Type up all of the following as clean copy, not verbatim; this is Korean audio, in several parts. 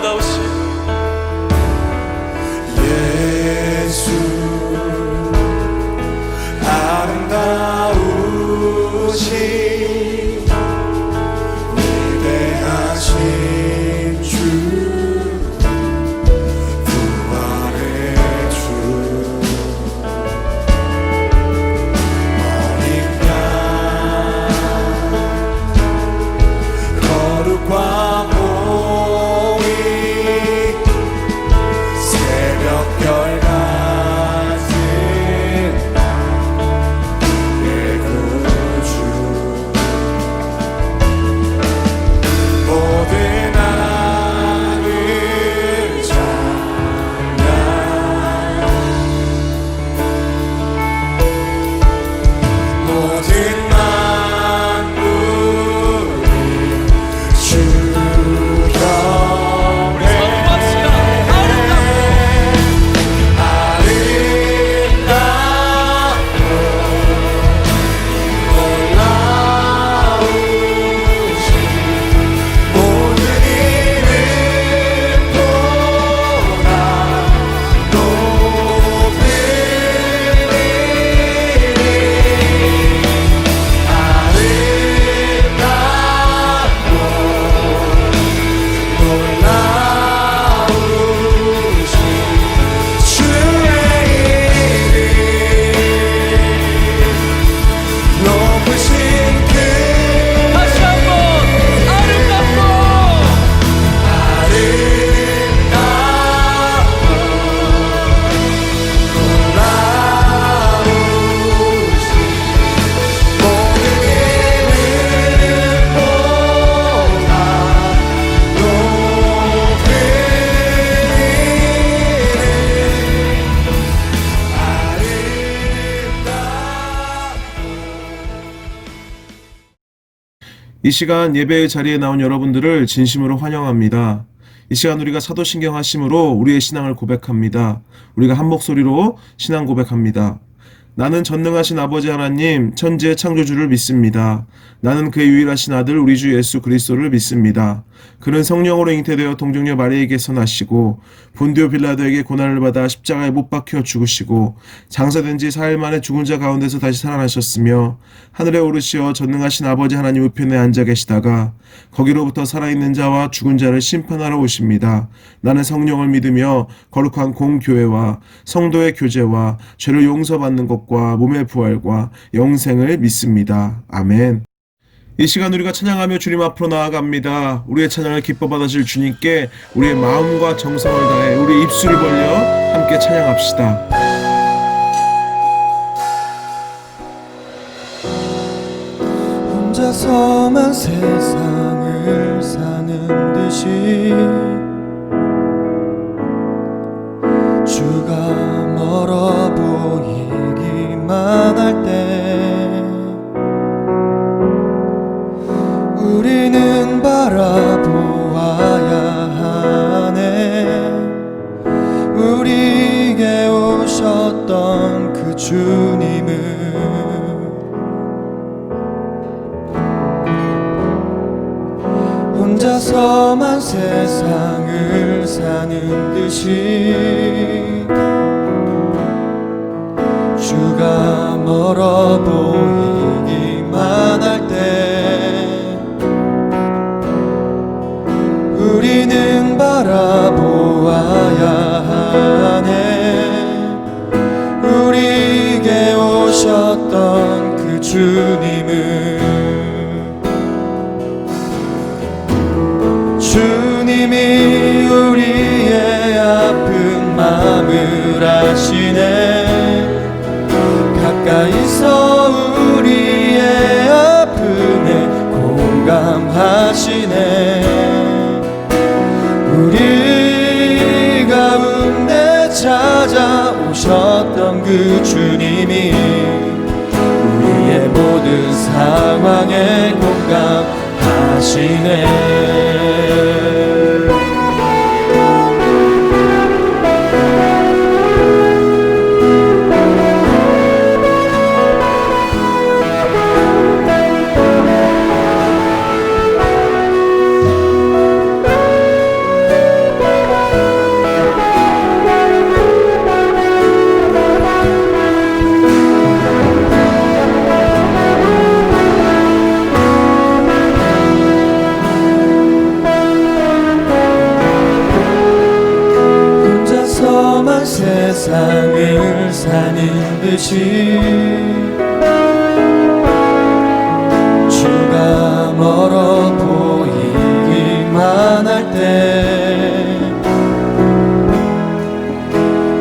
아름다우신 예수 아름다우신 위대하신 주 부활의 주 어린 양 거룩과 공의 새벽별 같은 내 구주 모든 하늘 찬양 모든 만물이 주 경배 이 시간 예배의 자리에 나온 여러분들을 진심으로 환영합니다. 이 시간 우리가 사도신경 하심으로 우리의 신앙을 고백합니다. 우리가 한 목소리로 신앙 고백합니다. 나는 전능하신 아버지 하나님 천지의 창조주를 믿습니다. 나는 그의 유일하신 아들 우리 주 예수 그리스도를 믿습니다. 그는 성령으로 잉태되어 동정녀 마리아에게서 나시고 본디오 빌라도에게 고난을 받아 십자가에 못 박혀 죽으시고 장사된 지 4일 만에 죽은 자 가운데서 다시 살아나셨으며 하늘에 오르시어 전능하신 아버지 하나님 우편에 앉아 계시다가 거기로부터 살아있는 자와 죽은 자를 심판하러 오십니다. 나는 성령을 믿으며 거룩한 공교회와 성도의 교제와 죄를 용서받는 것과 몸의 부활과 영생을 믿습니다. 아멘. 이 시간 우리가 찬양하며 주님 앞으로 나아갑니다. 우리의 찬양을 기뻐 받으실 주님께 우리의 마음과 정성을 다해 우리 입술을 벌려 함께 찬양합시다. 혼자서만 세상을 사는 듯이 주가 멀어 보이기만 할 때 우리는 바라보아야 하네. 우리에게 오셨던 그 주님을 혼자서만 세상을 사는 듯이 주가 멀어 보이기만 할 때 우리는 바라보아야 하네. 우리에게 오셨던 그 주님을 주님이 우리의 아픈 마음을 아시네. 가까이서 우리의 아픔에 공감하시네. 우리 가운데 찾아오셨던 그 주님이 우리의 모든 상황에 공감하시네. 세상을 사는 듯이 주가 멀어 보이기만 할 때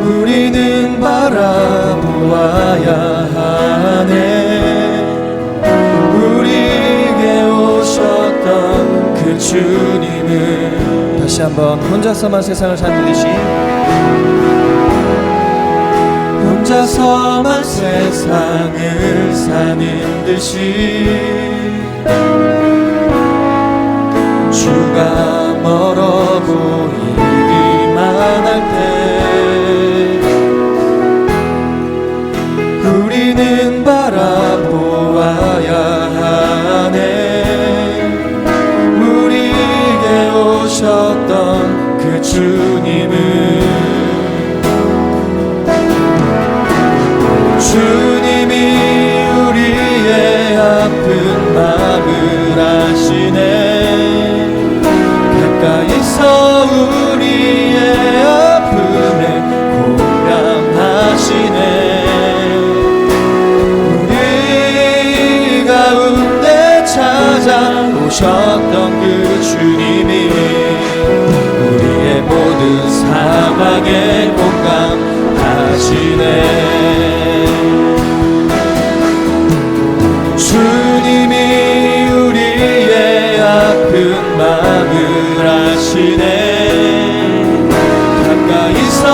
우리는 바라보아야 하네. 우리에게 오셨던 그 주님을 다시 한번 혼자서만 세상을 사는 듯이 혼자서만 세상을 사는 듯이 주가 멀어 보이기만 할 때 우리는 바라보아야 하네. 우리에게 오셨던 그 주님을 주님이 우리의 아픈 마음을 아시네. 가까이서 우리의 아픔에 공감하시네. 우리 가운데 찾아오셨던 그 주님이 우리의 모든 상황에 공감하시네. 주님이 우리의 아픈 마음을 아시네. 가까이서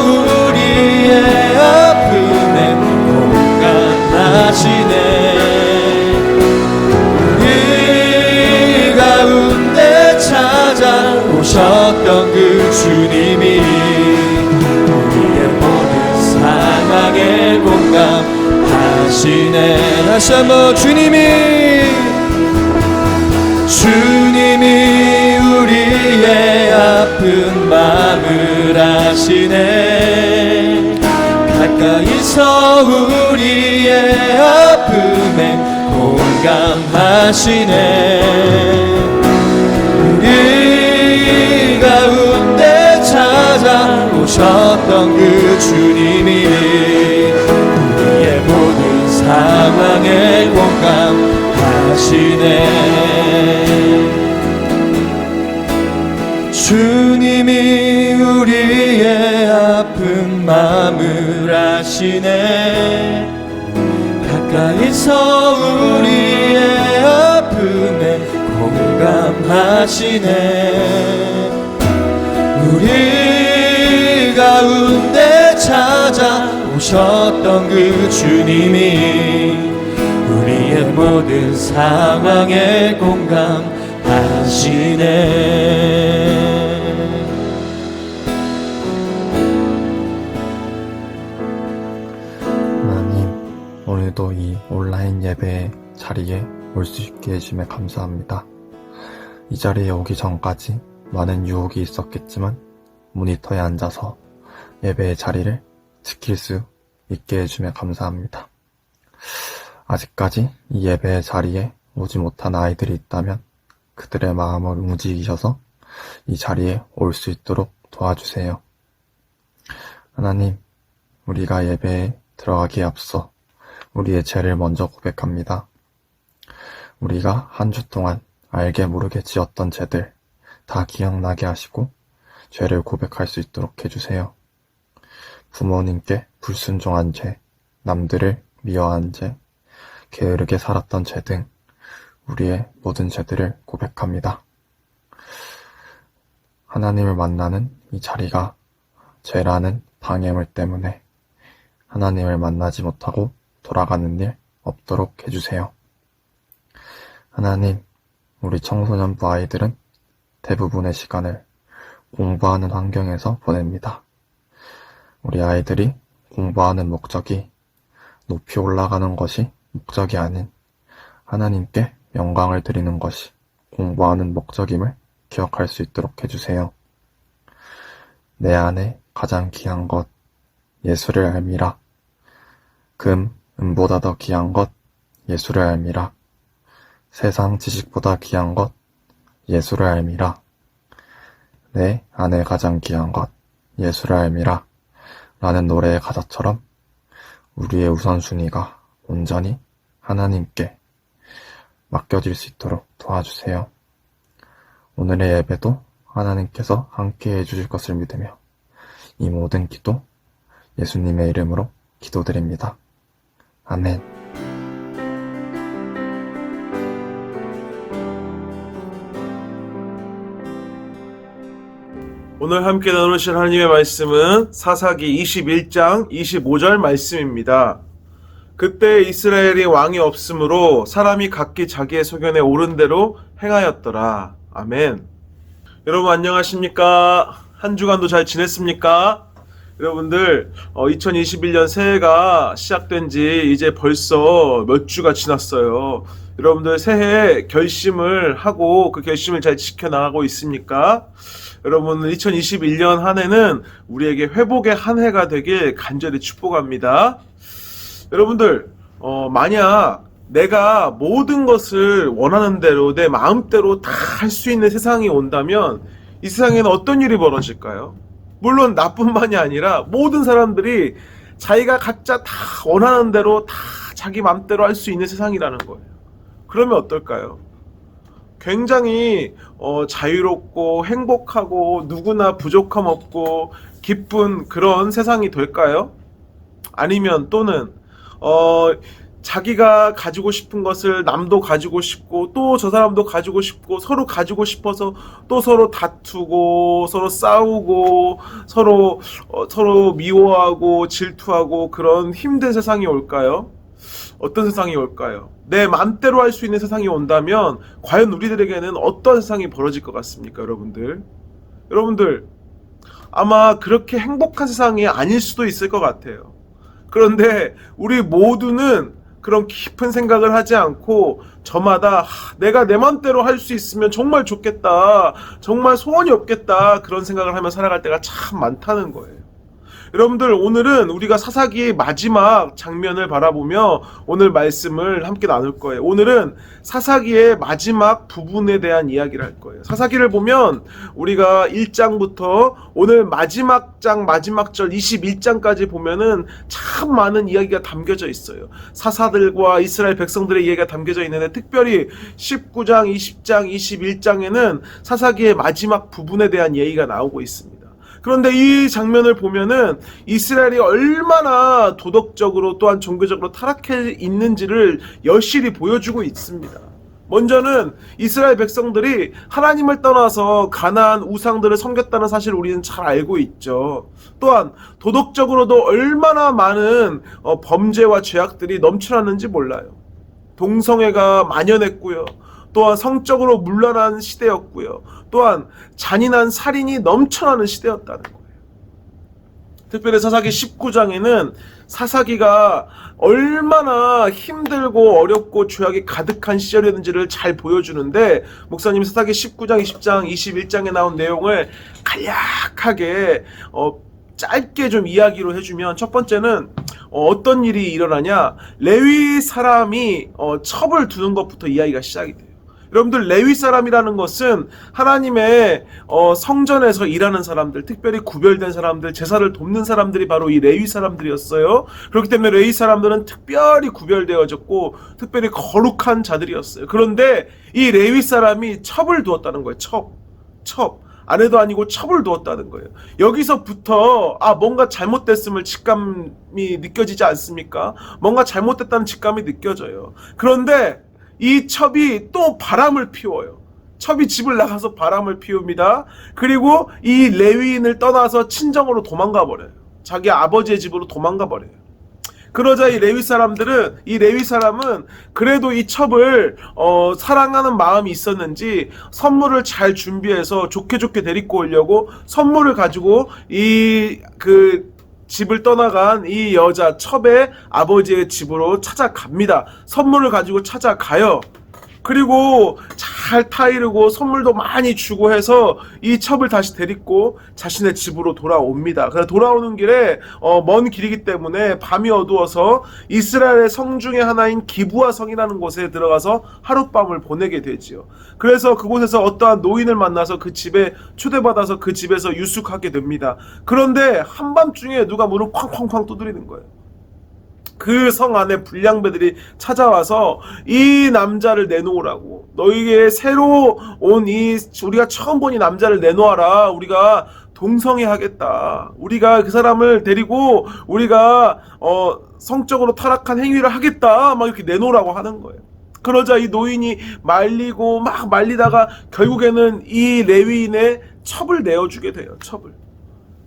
우리의 아픔에 공감하시네. 우리 가운데 찾아오셨던 그 주님이 우리의 모든 상황에 공감하시네. 다시 한번 주님이 우리의 아픈 마음을 아시네. 가까이서 우리의 아픔에 공감하시네. 우리 가운데 찾아오셨던 그 주님이 우리의 모든 상황에 공감하시네. 주님이 우리의 아픈 마음을 아시네. 가까이서 우리의 아픔에 공감하시네. 우리 가운데 찾아오셨던 그 주님이 우리의 모든 상황에 공감하시네. 하나님, 오늘도 이 온라인 예배 자리에 올 수 있게 해주심에 감사합니다. 이 자리에 오기 전까지 많은 유혹이 있었겠지만 모니터에 앉아서 예배의 자리를 지킬 수 있게 해주며 감사합니다. 아직까지 이 예배의 자리에 오지 못한 아이들이 있다면 그들의 마음을 움직이셔서 이 자리에 올 수 있도록 도와주세요. 하나님, 우리가 예배에 들어가기에 앞서 우리의 죄를 먼저 고백합니다. 우리가 한 주 동안 알게 모르게 지었던 죄들 다 기억나게 하시고 죄를 고백할 수 있도록 해주세요. 부모님께 불순종한 죄, 남들을 미워한 죄, 게으르게 살았던 죄 등 우리의 모든 죄들을 고백합니다. 하나님을 만나는 이 자리가 죄라는 방해물 때문에 하나님을 만나지 못하고 돌아가는 일 없도록 해주세요. 하나님, 우리 청소년부 아이들은 대부분의 시간을 공부하는 환경에서 보냅니다. 우리 아이들이 공부하는 목적이 높이 올라가는 것이 목적이 아닌 하나님께 영광을 드리는 것이 공부하는 목적임을 기억할 수 있도록 해주세요. 내 안에 가장 귀한 것 예수를 알미라. 은보다 더 귀한 것 예수를 알미라. 세상 지식보다 귀한 것 예수를 알미라. 내 안에 가장 귀한 것 예수를 알미라. 라는 노래의 가사처럼 우리의 우선순위가 온전히 하나님께 맡겨질 수 있도록 도와주세요. 오늘의 예배도 하나님께서 함께 해주실 것을 믿으며 이 모든 기도 예수님의 이름으로 기도드립니다. 아멘. 오늘 함께 나누실 하나님의 말씀은 사사기 21장 25절 말씀입니다. 그때 이스라엘이 왕이 없으므로 사람이 각기 자기의 소견에 옳은 대로 행하였더라. 아멘. 여러분 안녕하십니까? 한 주간도 잘 지냈습니까? 여러분들 2021년 새해가 시작된 지 이제 벌써 몇 주가 지났어요. 여러분들 새해 결심을 하고 그 결심을 잘 지켜나가고 있습니까? 여러분 2021년 한 해는 우리에게 회복의 한 해가 되길 간절히 축복합니다. 여러분들 만약 내가 모든 것을 원하는 대로 내 마음대로 다 할 수 있는 세상이 온다면 이 세상에는 어떤 일이 벌어질까요? 물론 나뿐만이 아니라 모든 사람들이 자기가 각자 다 원하는 대로 다 자기 마음대로 할 수 있는 세상이라는 거예요. 그러면 어떨까요? 굉장히 자유롭고 행복하고 누구나 부족함 없고 기쁜 그런 세상이 될까요? 아니면 또는 자기가 가지고 싶은 것을 남도 가지고 싶고 또 저 사람도 가지고 싶고 서로 가지고 싶어서 또 서로 다투고 서로 싸우고 서로 미워하고 질투하고 그런 힘든 세상이 올까요? 어떤 세상이 올까요? 내 맘대로 할 수 있는 세상이 온다면 과연 우리들에게는 어떤 세상이 벌어질 것 같습니까, 여러분들? 여러분들 아마 그렇게 행복한 세상이 아닐 수도 있을 것 같아요. 그런데 우리 모두는 그런 깊은 생각을 하지 않고 저마다 내가 내 맘대로 할 수 있으면 정말 좋겠다, 정말 소원이 없겠다 그런 생각을 하며 살아갈 때가 참 많다는 거예요. 여러분들 오늘은 우리가 사사기의 마지막 장면을 바라보며 오늘 말씀을 함께 나눌 거예요. 오늘은 사사기의 마지막 부분에 대한 이야기를 할 거예요. 사사기를 보면 우리가 1장부터 오늘 마지막 장 마지막 절 21장까지 보면은 참 많은 이야기가 담겨져 있어요. 사사들과 이스라엘 백성들의 이야기가 담겨져 있는데 특별히 19장, 20장, 21장에는 사사기의 마지막 부분에 대한 얘기가 나오고 있습니다. 그런데 이 장면을 보면은 이스라엘이 얼마나 도덕적으로 또한 종교적으로 타락해 있는지를 여실히 보여주고 있습니다. 먼저는 이스라엘 백성들이 하나님을 떠나서 가나안 우상들을 섬겼다는 사실을 우리는 잘 알고 있죠. 또한 도덕적으로도 얼마나 많은 범죄와 죄악들이 넘쳐났는지 몰라요. 동성애가 만연했고요. 또한 성적으로 문란한 시대였고요. 또한 잔인한 살인이 넘쳐나는 시대였다는 거예요. 특별히 사사기 19장에는 사사기가 얼마나 힘들고 어렵고 죄악이 가득한 시절이었는지를 잘 보여주는데 목사님이 사사기 19장, 20장, 21장에 나온 내용을 간략하게 짧게 좀 이야기로 해주면 첫 번째는 어떤 일이 일어나냐, 레위 사람이 첩을 두는 것부터 이야기가 시작이 돼요. 여러분들 레위 사람이라는 것은 하나님의 성전에서 일하는 사람들, 특별히 구별된 사람들, 제사를 돕는 사람들이 바로 이 레위 사람들이었어요. 그렇기 때문에 레위 사람들은 특별히 구별되어졌고 특별히 거룩한 자들이었어요. 그런데 이 레위 사람이 첩을 두었다는 거예요. 첩. 아내도 아니고 첩을 두었다는 거예요. 여기서부터 뭔가 잘못됐음을 직감이 느껴지지 않습니까? 뭔가 잘못됐다는 직감이 느껴져요. 그런데 이 첩이 또 바람을 피워요. 첩이 집을 나가서 바람을 피웁니다. 그리고 이 레위인을 떠나서 친정으로 도망가 버려요. 자기 아버지의 집으로 도망가 버려요. 그러자 이 레위 사람은 그래도 이 첩을 사랑하는 마음이 있었는지 선물을 잘 준비해서 좋게 데리고 오려고 선물을 가지고 집을 떠나간 이 여자 첩의 아버지의 집으로 찾아갑니다. 선물을 가지고 찾아가요. 그리고 잘 잘 타이르고 선물도 많이 주고 해서 이 첩을 다시 데리고 자신의 집으로 돌아옵니다. 그래서 돌아오는 길에 먼 길이기 때문에 밤이 어두워서 이스라엘의 성 중에 하나인 기브아 성이라는 곳에 들어가서 하룻밤을 보내게 되지요. 그래서 그곳에서 어떠한 노인을 만나서 그 집에 초대받아서 그 집에서 유숙하게 됩니다. 그런데 한밤중에 누가 문을 쾅쾅쾅 두드리는 거예요. 그 성 안에 불량배들이 찾아와서 이 남자를 내놓으라고, 너희에게 새로 온 우리가 처음 본 이 남자를 내놓아라. 우리가 동성애 하겠다. 우리가 그 사람을 데리고 우리가 성적으로 타락한 행위를 하겠다. 막 이렇게 내놓으라고 하는 거예요. 그러자 이 노인이 말리고 막 말리다가 결국에는 이 레위인의 첩을 내어주게 돼요. 첩을.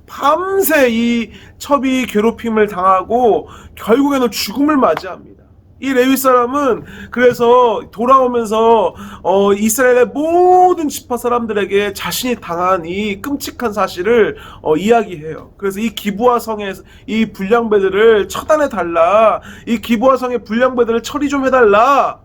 밤새 이 첩이 괴롭힘을 당하고 결국에는 죽음을 맞이합니다. 이 레위 사람은 그래서 돌아오면서 이스라엘의 모든 지파 사람들에게 자신이 당한 이 끔찍한 사실을 이야기해요. 그래서 이 기브아 성의 이 불량배들을 처단해 달라. 이 기브아 성의 불량배들을 처리 좀 해달라.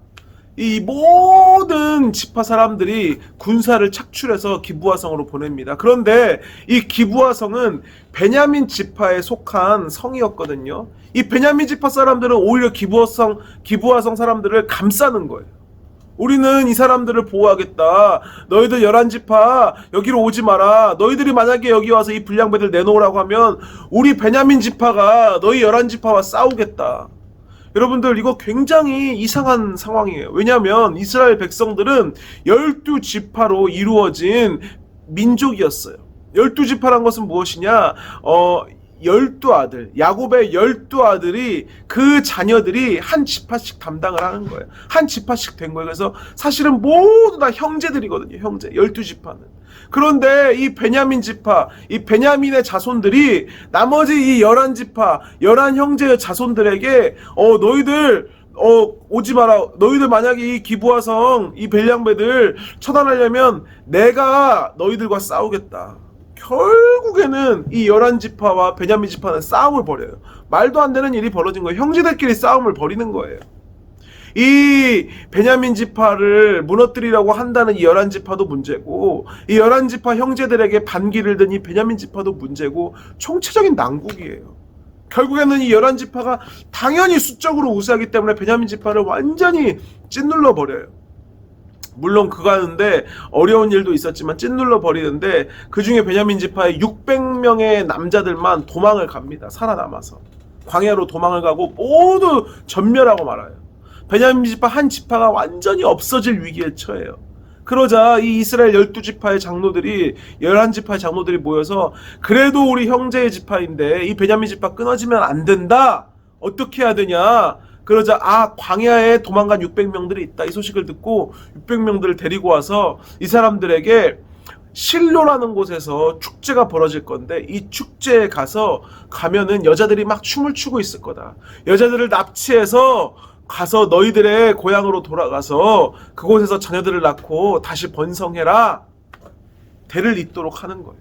이 모든 지파 사람들이 군사를 착출해서 기브아 성으로 보냅니다. 그런데 이 기브아 성은 베냐민 지파에 속한 성이었거든요. 이 베냐민 지파 사람들은 오히려 기브아 성 사람들을 감싸는 거예요. 우리는 이 사람들을 보호하겠다. 너희들 11지파 여기로 오지 마라. 너희들이 만약에 여기 와서 이 불량배들 내놓으라고 하면 우리 베냐민 지파가 너희 11지파와 싸우겠다. 여러분들, 이거 굉장히 이상한 상황이에요. 왜냐하면 이스라엘 백성들은 12지파로 이루어진 민족이었어요. 12지파란 것은 무엇이냐? 12아들, 야곱의 12아들이 그 자녀들이 한 지파씩 담당을 하는 거예요. 한 지파씩 된 거예요. 그래서 사실은 모두 다 형제들이거든요. 형제, 12지파는. 그런데 이 베냐민 지파, 이 베냐민의 자손들이 나머지 이 11지파, 11형제의 자손들에게 너희들 오지 마라. 너희들 만약에 이 기브아성 이 벨량배들 처단하려면 내가 너희들과 싸우겠다. 결국에는 이 11지파와 베냐민 지파는 싸움을 벌여요. 말도 안 되는 일이 벌어진 거예요. 형제들끼리 싸움을 벌이는 거예요. 이 베냐민 지파를 무너뜨리려고 한다는 이 11지파도 문제고, 이 11지파 형제들에게 반기를 든 이 베냐민 지파도 문제고, 총체적인 난국이에요. 결국에는 이 11지파가 당연히 수적으로 우세하기 때문에 베냐민 지파를 완전히 찐눌러 버려요. 물론 그가는데 어려운 일도 있었지만 찐눌러 버리는데, 그 중에 베냐민 지파의 600명의 남자들만 도망을 갑니다. 살아남아서 광야로 도망을 가고 모두 전멸하고 말아요. 베냐민 지파 한 지파가 완전히 없어질 위기에 처해요. 그러자 이 이스라엘 12지파의 장로들이 11지파의 장로들이 모여서, 그래도 우리 형제의 지파인데 이 베냐민 지파 끊어지면 안 된다. 어떻게 해야 되냐? 그러자 광야에 도망간 600명들이 있다. 이 소식을 듣고 600명들을 데리고 와서 이 사람들에게 실로라는 곳에서 축제가 벌어질 건데, 이 축제에 가면은 여자들이 막 춤을 추고 있을 거다. 여자들을 납치해서 가서 너희들의 고향으로 돌아가서 그곳에서 자녀들을 낳고 다시 번성해라. 대를 잇도록 하는 거예요.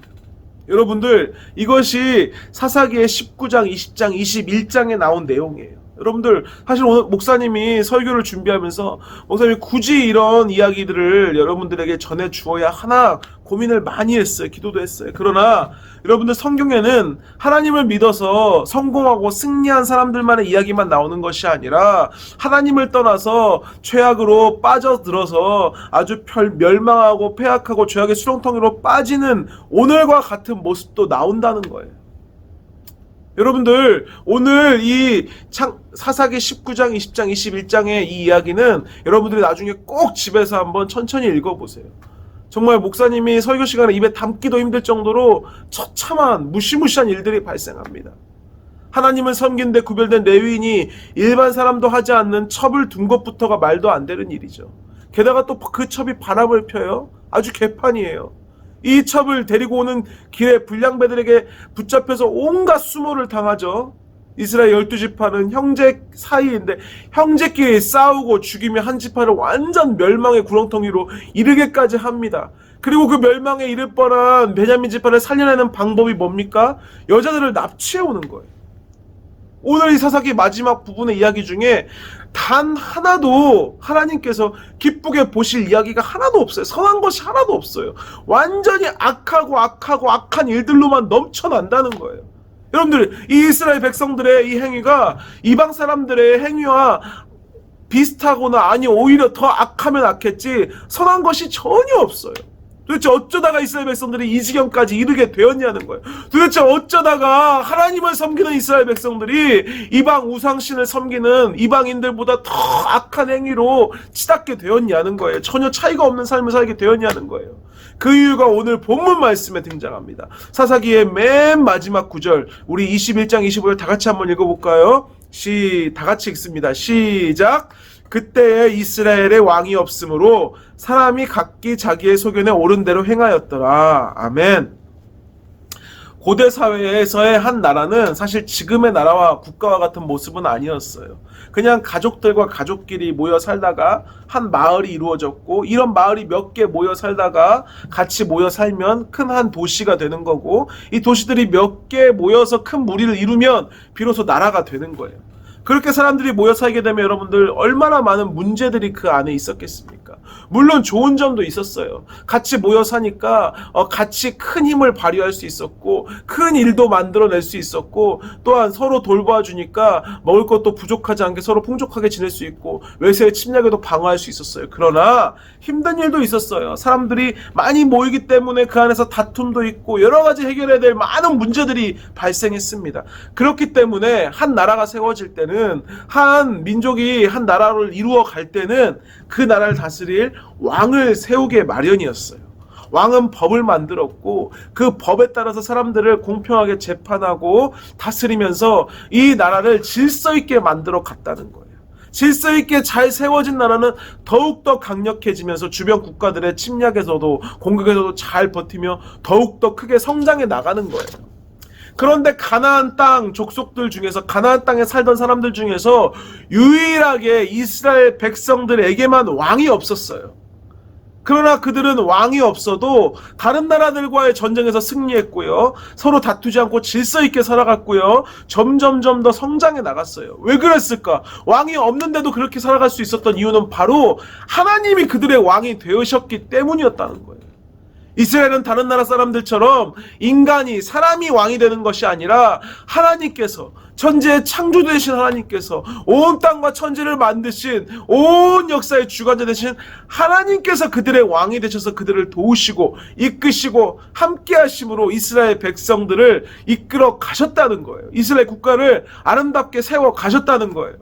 여러분들, 이것이 사사기의 19장, 20장, 21장에 나온 내용이에요. 여러분들, 사실 오늘 목사님이 설교를 준비하면서 목사님이 굳이 이런 이야기들을 여러분들에게 전해 주어야 하나 고민을 많이 했어요. 기도도 했어요. 그러나 여러분들, 성경에는 하나님을 믿어서 성공하고 승리한 사람들만의 이야기만 나오는 것이 아니라 하나님을 떠나서 죄악으로 빠져들어서 아주 멸망하고 폐악하고 죄악의 수렁텅이로 빠지는 오늘과 같은 모습도 나온다는 거예요. 여러분들, 오늘 이 사사기 19장, 20장, 21장의 이 이야기는 여러분들이 나중에 꼭 집에서 한번 천천히 읽어보세요. 정말 목사님이 설교 시간에 입에 담기도 힘들 정도로 처참한 무시무시한 일들이 발생합니다. 하나님을 섬기는데 구별된 레위인이 일반 사람도 하지 않는 첩을 둔 것부터가 말도 안 되는 일이죠. 게다가 또 그 첩이 바람을 펴요. 아주 개판이에요. 이 첩을 데리고 오는 길에 불량배들에게 붙잡혀서 온갖 수모를 당하죠. 이스라엘 12지파는 형제 사이인데 형제끼리 싸우고 죽이며 한 지파를 완전 멸망의 구렁텅이로 이르게까지 합니다. 그리고 그 멸망에 이를 뻔한 베냐민 지파를 살려내는 방법이 뭡니까? 여자들을 납치해 오는 거예요. 오늘 이 사사기 마지막 부분의 이야기 중에 단 하나도 하나님께서 기쁘게 보실 이야기가 하나도 없어요. 선한 것이 하나도 없어요. 완전히 악한 일들로만 넘쳐난다는 거예요. 여러분들, 이 이스라엘 백성들의 이 행위가 이방 사람들의 행위와 비슷하거나 아니 오히려 더 악하면 악했지 선한 것이 전혀 없어요. 도대체 어쩌다가 이스라엘 백성들이 이 지경까지 이르게 되었냐는 거예요. 도대체 어쩌다가 하나님을 섬기는 이스라엘 백성들이 이방 우상신을 섬기는 이방인들보다 더 악한 행위로 치닫게 되었냐는 거예요. 전혀 차이가 없는 삶을 살게 되었냐는 거예요. 그 이유가 오늘 본문 말씀에 등장합니다. 사사기의 맨 마지막 구절, 우리 21장 25절 다 같이 한번 읽어볼까요? 다 같이 읽습니다. 시작. 그때에 이스라엘에 왕이 없으므로 사람이 각기 자기의 소견에 옳은 대로 행하였더라. 아멘. 고대 사회에서의 한 나라는 사실 지금의 나라와 국가와 같은 모습은 아니었어요. 그냥 가족들과 가족끼리 모여 살다가 한 마을이 이루어졌고, 이런 마을이 몇 개 모여 살다가 같이 모여 살면 큰 한 도시가 되는 거고, 이 도시들이 몇 개 모여서 큰 무리를 이루면 비로소 나라가 되는 거예요. 그렇게 사람들이 모여 살게 되면 여러분들 얼마나 많은 문제들이 그 안에 있었겠습니까? 물론 좋은 점도 있었어요. 같이 모여 사니까 같이 큰 힘을 발휘할 수 있었고 큰 일도 만들어낼 수 있었고, 또한 서로 돌봐주니까 먹을 것도 부족하지 않게 서로 풍족하게 지낼 수 있고 외세의 침략에도 방어할 수 있었어요. 그러나 힘든 일도 있었어요. 사람들이 많이 모이기 때문에 그 안에서 다툼도 있고 여러 가지 해결해야 될 많은 문제들이 발생했습니다. 그렇기 때문에 한 나라가 세워질 때는, 한 민족이 한 나라를 이루어 갈 때는 그 나라를 다스릴 왕을 세우게 마련이었어요. 왕은 법을 만들었고 그 법에 따라서 사람들을 공평하게 재판하고 다스리면서 이 나라를 질서 있게 만들어 갔다는 거예요. 질서 있게 잘 세워진 나라는 더욱더 강력해지면서 주변 국가들의 침략에서도 공격에서도 잘 버티며 더욱더 크게 성장해 나가는 거예요. 그런데 가나안 땅 족속들 중에서, 가나안 땅에 살던 사람들 중에서 유일하게 이스라엘 백성들에게만 왕이 없었어요. 그러나 그들은 왕이 없어도 다른 나라들과의 전쟁에서 승리했고요, 서로 다투지 않고 질서 있게 살아갔고요, 점점점 더 성장해 나갔어요. 왜 그랬을까? 왕이 없는데도 그렇게 살아갈 수 있었던 이유는 바로 하나님이 그들의 왕이 되으셨기 때문이었다는 거예요. 이스라엘은 다른 나라 사람들처럼 인간이, 사람이 왕이 되는 것이 아니라 하나님께서, 천지의 창조주 되신 하나님께서, 온 땅과 천지를 만드신 온 역사의 주관자 되신 하나님께서 그들의 왕이 되셔서 그들을 도우시고 이끄시고 함께 하심으로 이스라엘 백성들을 이끌어 가셨다는 거예요. 이스라엘 국가를 아름답게 세워 가셨다는 거예요.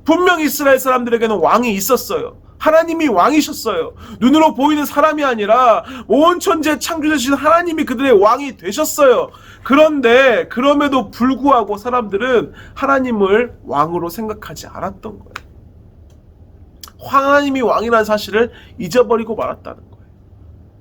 분명 이스라엘 사람들에게는 왕이 있었어요. 하나님이 왕이셨어요. 눈으로 보이는 사람이 아니라 온 천지의 창조주신 하나님이 그들의 왕이 되셨어요. 그런데 그럼에도 불구하고 사람들은 하나님을 왕으로 생각하지 않았던 거예요. 하나님이 왕이라는 사실을 잊어버리고 말았다는 거예요.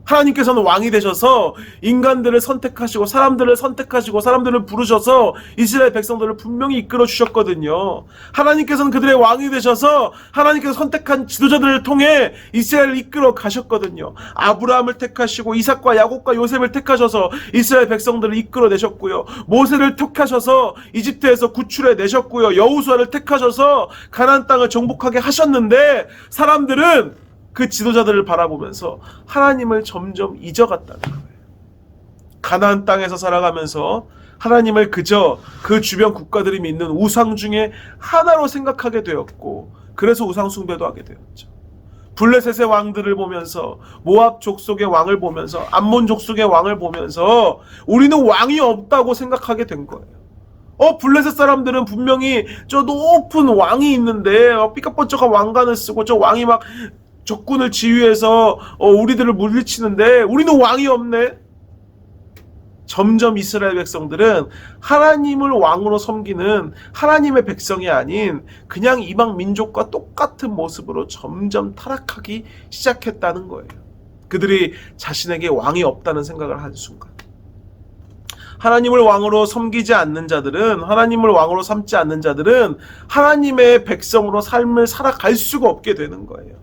하나님께서는 왕이 되셔서 인간들을 선택하시고 사람들을 선택하시고 사람들을 부르셔서 이스라엘 백성들을 분명히 이끌어 주셨거든요. 하나님께서는 그들의 왕이 되셔서 하나님께서 선택한 지도자들을 통해 이스라엘을 이끌어 가셨거든요. 아브라함을 택하시고 이삭과 야곱과 요셉을 택하셔서 이스라엘 백성들을 이끌어 내셨고요, 모세를 택하셔서 이집트에서 구출해 내셨고요, 여호수아를 택하셔서 가나안 땅을 정복하게 하셨는데 사람들은 그 지도자들을 바라보면서 하나님을 점점 잊어갔다는 거예요. 가나안 땅에서 살아가면서 하나님을 그저 그 주변 국가들이 믿는 우상 중에 하나로 생각하게 되었고, 그래서 우상 숭배도 하게 되었죠. 블레셋의 왕들을 보면서, 모압 족속의 왕을 보면서, 암몬 족속의 왕을 보면서 우리는 왕이 없다고 생각하게 된 거예요. 블레셋 사람들은 분명히 저 높은 왕이 있는데 삐까뻔쩍한 왕관을 쓰고 저 왕이 막 적군을 지휘해서 우리들을 물리치는데 우리는 왕이 없네. 점점 이스라엘 백성들은 하나님을 왕으로 섬기는 하나님의 백성이 아닌 그냥 이방 민족과 똑같은 모습으로 점점 타락하기 시작했다는 거예요. 그들이 자신에게 왕이 없다는 생각을 한 순간, 하나님을 왕으로 섬기지 않는 자들은, 하나님을 왕으로 삼지 않는 자들은 하나님의 백성으로 삶을 살아갈 수가 없게 되는 거예요.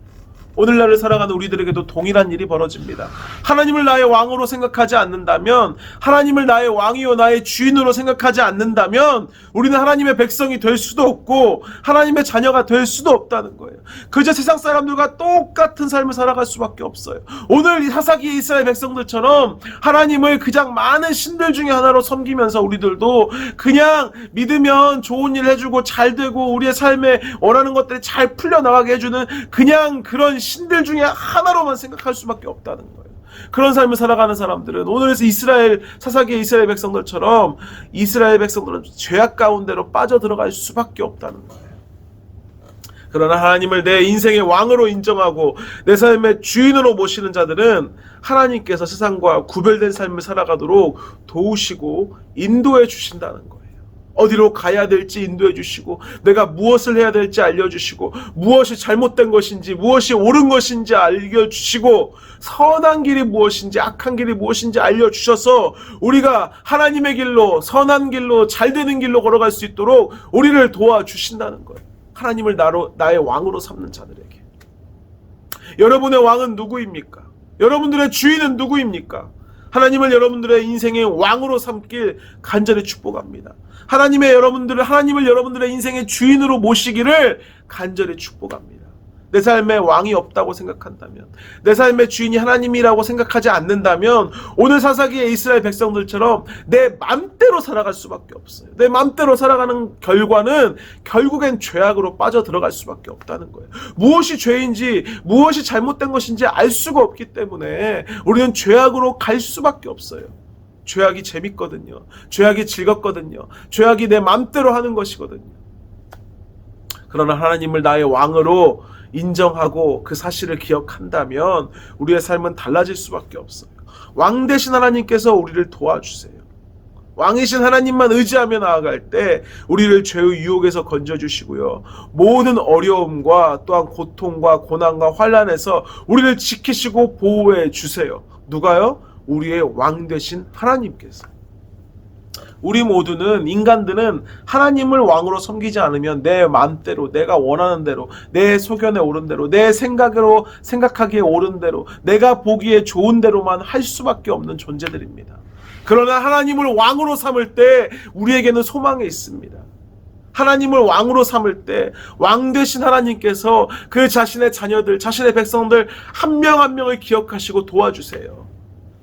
오늘날을 살아가는 우리들에게도 동일한 일이 벌어집니다. 하나님을 나의 왕으로 생각하지 않는다면, 하나님을 나의 왕이요 나의 주인으로 생각하지 않는다면 우리는 하나님의 백성이 될 수도 없고 하나님의 자녀가 될 수도 없다는 거예요. 그저 세상 사람들과 똑같은 삶을 살아갈 수밖에 없어요. 오늘 이 사사기의 이스라엘 백성들처럼 하나님을 그냥 많은 신들 중에 하나로 섬기면서 우리들도 그냥 믿으면 좋은 일 해주고 잘 되고 우리의 삶에 원하는 것들이 잘 풀려나가게 해주는 그냥 그런 신들 중에 하나로만 생각할 수밖에 없다는 거예요. 그런 삶을 살아가는 사람들은 오늘에서 이스라엘 사사기의 이스라엘 백성들처럼 이스라엘 백성들은 죄악 가운데로 빠져들어갈 수밖에 없다는 거예요. 그러나 하나님을 내 인생의 왕으로 인정하고 내 삶의 주인으로 모시는 자들은 하나님께서 세상과 구별된 삶을 살아가도록 도우시고 인도해 주신다는 거예요. 어디로 가야 될지 인도해 주시고 내가 무엇을 해야 될지 알려주시고 무엇이 잘못된 것인지 무엇이 옳은 것인지 알려주시고 선한 길이 무엇인지 악한 길이 무엇인지 알려주셔서 우리가 하나님의 길로 선한 길로 잘 되는 길로 걸어갈 수 있도록 우리를 도와주신다는 거예요. 하나님을 나의 왕으로 삼는 자들에게. 여러분의 왕은 누구입니까? 여러분들의 주인은 누구입니까? 하나님을 여러분들의 인생의 왕으로 삼길 간절히 축복합니다. 하나님을 여러분들의 인생의 주인으로 모시기를 간절히 축복합니다. 내 삶에 왕이 없다고 생각한다면, 내 삶의 주인이 하나님이라고 생각하지 않는다면 오늘 사사기의 이스라엘 백성들처럼 내 맘대로 살아갈 수밖에 없어요. 내 맘대로 살아가는 결과는 결국엔 죄악으로 빠져들어갈 수밖에 없다는 거예요. 무엇이 죄인지 무엇이 잘못된 것인지 알 수가 없기 때문에 우리는 죄악으로 갈 수밖에 없어요. 죄악이 재밌거든요. 죄악이 즐겁거든요. 죄악이 내 맘대로 하는 것이거든요. 그러나 하나님을 나의 왕으로 인정하고 그 사실을 기억한다면 우리의 삶은 달라질 수밖에 없어요. 왕 대신 하나님께서 우리를 도와주세요. 왕이신 하나님만 의지하며 나아갈 때 우리를 죄의 유혹에서 건져주시고요. 모든 어려움과 또한 고통과 고난과 환난에서 우리를 지키시고 보호해 주세요. 누가요? 우리의 왕 되신 하나님께서. 우리 모두는 인간들은 하나님을 왕으로 섬기지 않으면 내 마음대로 내가 원하는 대로 내 소견에 오른 대로 내 생각하기에 옳은 대로 내가 보기에 좋은 대로만 할 수밖에 없는 존재들입니다. 그러나 하나님을 왕으로 삼을 때 우리에게는 소망이 있습니다. 하나님을 왕으로 삼을 때 왕 되신 하나님께서 그 자신의 자녀들, 자신의 백성들 한 명 한 명을 기억하시고 도와주세요.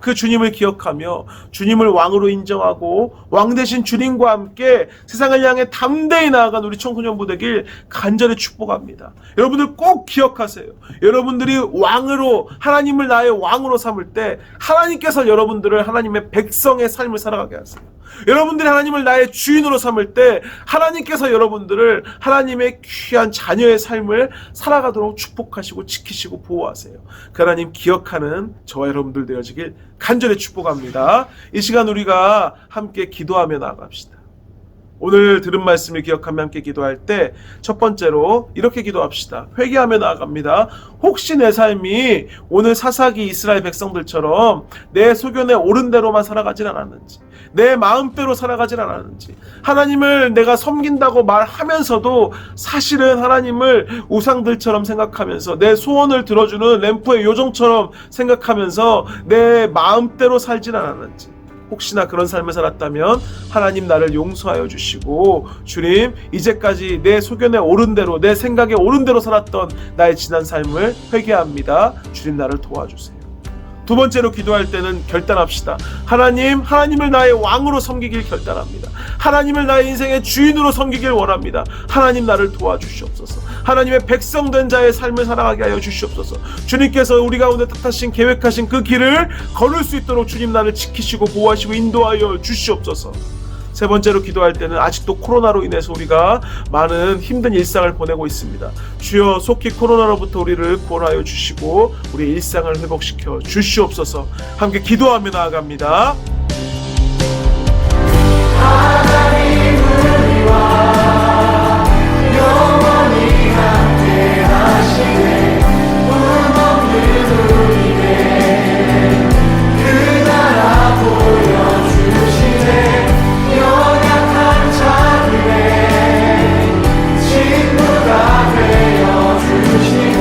그 주님을 기억하며 주님을 왕으로 인정하고 왕 대신 주님과 함께 세상을 향해 담대히 나아간 우리 청소년부 되길 간절히 축복합니다. 여러분들 꼭 기억하세요. 여러분들이 왕으로 하나님을 나의 왕으로 삼을 때 하나님께서 여러분들을 하나님의 백성의 삶을 살아가게 하세요. 여러분들이 하나님을 나의 주인으로 삼을 때 하나님께서 여러분들을 하나님의 귀한 자녀의 삶을 살아가도록 축복하시고 지키시고 보호하세요. 그 하나님 기억하는 저와 여러분들 되어지길 간절히 축복합니다. 이 시간 우리가 함께 기도하며 나아갑시다. 오늘 들은 말씀을 기억하며 함께 기도할 때 첫 번째로 이렇게 기도합시다. 회개하며 나아갑니다. 혹시 내 삶이 오늘 사사기 이스라엘 백성들처럼 내 소견에 옳은 대로만 살아가진 않았는지, 내 마음대로 살아가진 않았는지, 하나님을 내가 섬긴다고 말하면서도 사실은 하나님을 우상들처럼 생각하면서 내 소원을 들어주는 램프의 요정처럼 생각하면서 내 마음대로 살진 않았는지, 혹시나 그런 삶을 살았다면 하나님 나를 용서하여 주시고 주님 이제까지 내 소견에 옳은 대로 내 생각에 옳은 대로 살았던 나의 지난 삶을 회개합니다. 주님 나를 도와주세요. 두 번째로 기도할 때는 결단합시다. 하나님을 나의 왕으로 섬기길 결단합니다. 하나님을 나의 인생의 주인으로 섬기길 원합니다. 하나님 나를 도와주시옵소서. 하나님의 백성된 자의 삶을 살아가게 하여 주시옵소서. 주님께서 우리 가운데 뜻하신 계획하신 그 길을 걸을 수 있도록 주님 나를 지키시고 보호하시고 인도하여 주시옵소서. 세 번째로 기도할 때는 아직도 코로나로 인해서 우리가 많은 힘든 일상을 보내고 있습니다. 주여 속히 코로나로부터 우리를 구원하여 주시고 우리의 일상을 회복시켜 주시옵소서. 함께 기도하며 나아갑니다. 하나님 우리와 영원히 함께 하시네. 꿈없는 우리에게 그 나라 보여주시네. 연약한 자들의 친구가 되어주시고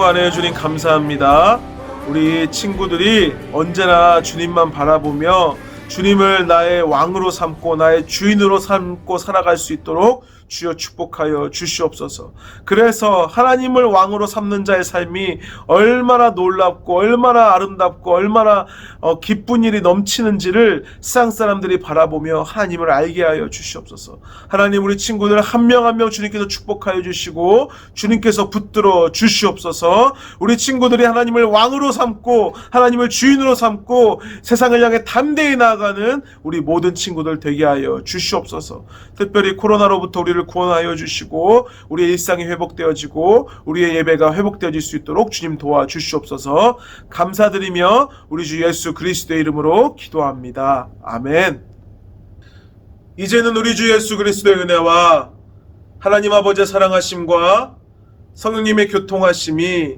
주간에 주님 감사합니다. 우리 친구들이 언제나 주님만 바라보며 주님을 나의 왕으로 삼고 나의 주인으로 삼고 살아갈 수 있도록 주여 축복하여 주시옵소서. 그래서 하나님을 왕으로 삼는 자의 삶이 얼마나 놀랍고 얼마나 아름답고 얼마나 기쁜 일이 넘치는지를 세상 사람들이 바라보며 하나님을 알게 하여 주시옵소서. 하나님, 우리 친구들 한 명 한 명 주님께서 축복하여 주시고 주님께서 붙들어 주시옵소서. 우리 친구들이 하나님을 왕으로 삼고 하나님을 주인으로 삼고 세상을 향해 담대히 나아가는 우리 모든 친구들 되게 하여 주시옵소서. 특별히 코로나로부터 우리를 구원하여 주시고 우리의 일상이 회복되어지고 우리의 예배가 회복되어질 수 있도록 주님 도와주시옵소서. 감사드리며 우리 주 예수 그리스도의 이름으로 기도합니다. 아멘. 이제는 우리 주 예수 그리스도의 은혜와 하나님 아버지의 사랑하심과 성령님의 교통하심이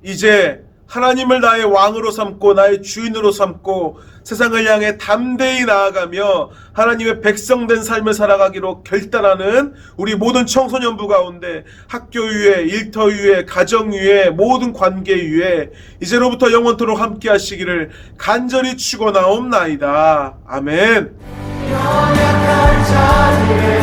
이제 하나님을 나의 왕으로 삼고 나의 주인으로 삼고 세상을 향해 담대히 나아가며 하나님의 백성된 삶을 살아가기로 결단하는 우리 모든 청소년부 가운데 학교 위에, 일터 위에, 가정 위에, 모든 관계 위에 이제로부터 영원토록 함께 하시기를 간절히 축원하옵나이다. 아멘. 연약한 자들의